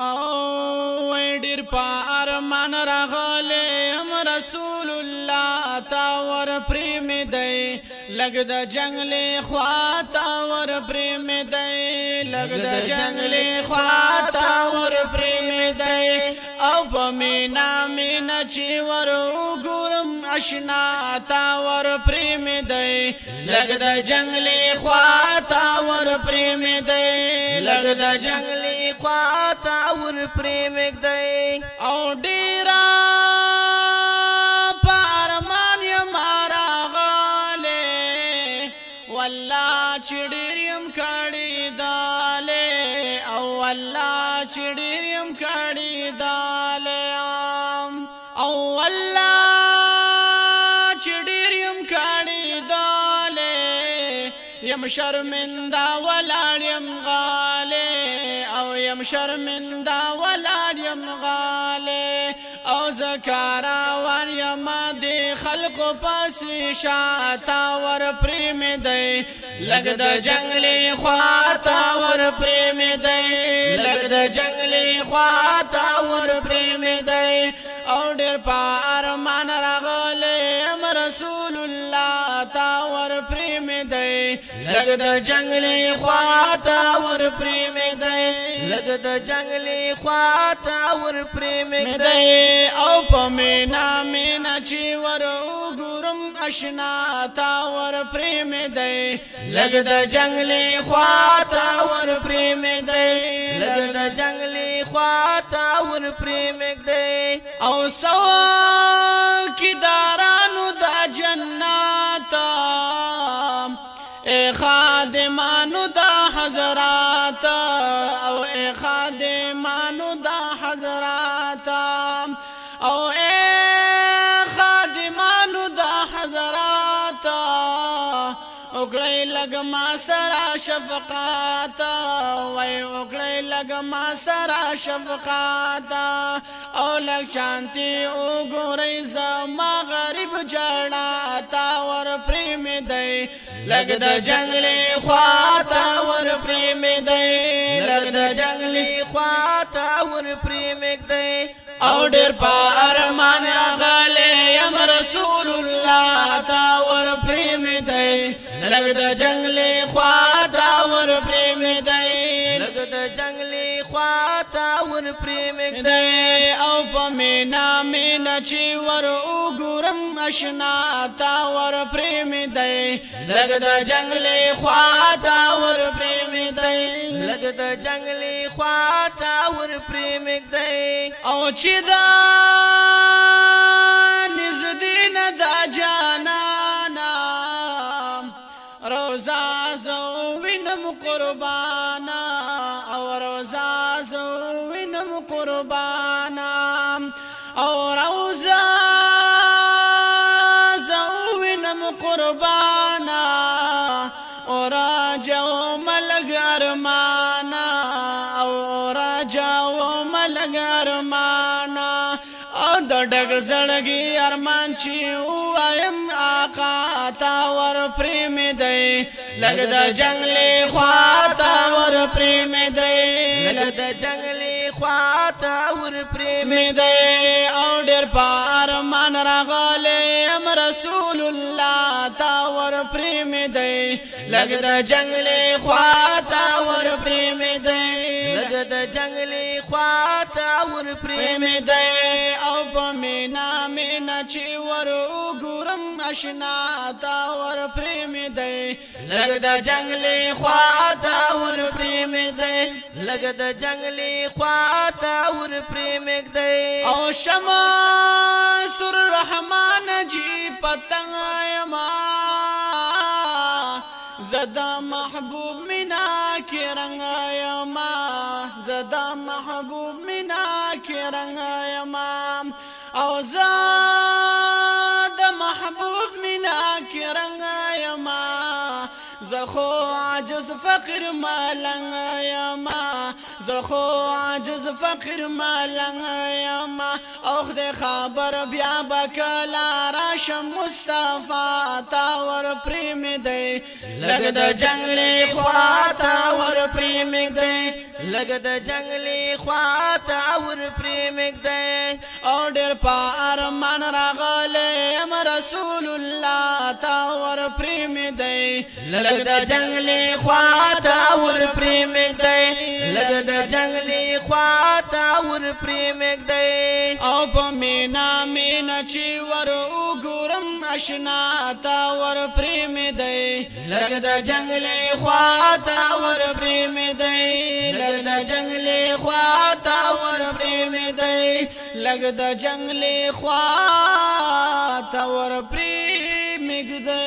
او ډیر په ارمان راغلم رسول الله تا ور پریم دی لګ د جنگل خوا تا ور پریم دی لګ د جنگل خوا تا ور پریم دی او په مینا چې ور ګورم اشنا تا ور پریم دی لګ د جنگل خوا تا ور پریم دی لګ د جنگل خوا تا ور پریم دی او ډیرا پارمان یمارا غاله والله چډیریم کړي داله او والله چډیریم کړي داله او والله چډیریم کړي داله یم شرمنده ولاړم غاله او یم شرمنده ولاړم غاله او زکارا وان یم دی خلق پس شاتا ور پریم دی لګ د جنگل خوا تا ور پریم دی لګ د جنگل خوا تا ور پریم دی او ډیر په ارمان راغلم رسول الله تا ور پریم دی لګ د جنگل خوا تا ور پریم دی لګ د جنگل خوا تا ور پریم دی او په مینا چې ور ګورم اشنا تا ور پریم دی لګ د جنگل خوا تا ور پریم دی لګ د جنگل خوا تا ور پریم دی او سوا کی دارانو د جنات اے خادمانو دا حضرات او اے خادمانو دا حضرات او اے خادمانو دا حضرات وکړی لګ ما سرا شفقات وای وکړی لګ ما سرا شفقات او لګ شانتی او ګورې زما غریب جړا تا ور پریم دی لګ د جنگل خوا تا ور پریم دی لګ د جنگل خوا تا ور پریم دی او ډیر په ارمان غلې یم رسول الله تا ور پریم دی لګ د جنگل خوا تا ور پریم دی لګ د جنگل خوا تا ور پریم دی او په مینا چې ور وګورم اشنا تا ور پریم دی لګ د جنگل خوا تا ور پریم دی لګ د جنگل خوا تا ور پریم دی او چې دا نزدین دا جانانا روزا زو وینم قربانا او روزا زو وینم قربانا او روزا زو وینم قربانا او راجو ملګ ارمانا او راجو ملګ ارمانا او د ډګ زړګي ارمان چې وایم آقا تا ور پریم دی لګ د جنگل خوا تا ور پریم دی لګ د جنگل خوا تا ور پریم دی او ډیر په ارمان راغلم رسول الله تا ور پریم دی لګ د جنگل خوا تا ور پریم دی لګ د جنگل خوا تا ور پریم دی او په مینا چې ور ګورم اشنا تا ور پریم دی لګ د جنگل خوا تا ور پریم دی لګ د جنگل خوا تا ور پریم دی او شمس الرحمن جی پتنګ یما زدا محبوب مینا کی رنگ یما زدا محبوب مینا کی رنگ یما او زاد محبوب مینا کی رنگ یما زخو عجز فقر مالنگ یما زخو عجز فقر مالنگ یما او خد خبر بیا بکلا راشم مصطفی تا ور پریم دی لګ د جنگل خوا تا ور پریم دی لګ د جنگلی خواته ور پرې مګدې او ډېر پارمان راغله رسول الله تا ور پرې مګدې لګ د جنگلی خواته ور پرې مګدې لګ د جنگلی خواته ور پرې مګدې او په مینا مینا چې ور وګورم اشنا تا ور پرې مګدې لګ د جنگلی خواته ور پرې مګدې لګ د جنگلی خواته ور پرې مګدې لګ د جنگلی خواته ور پرې مګدې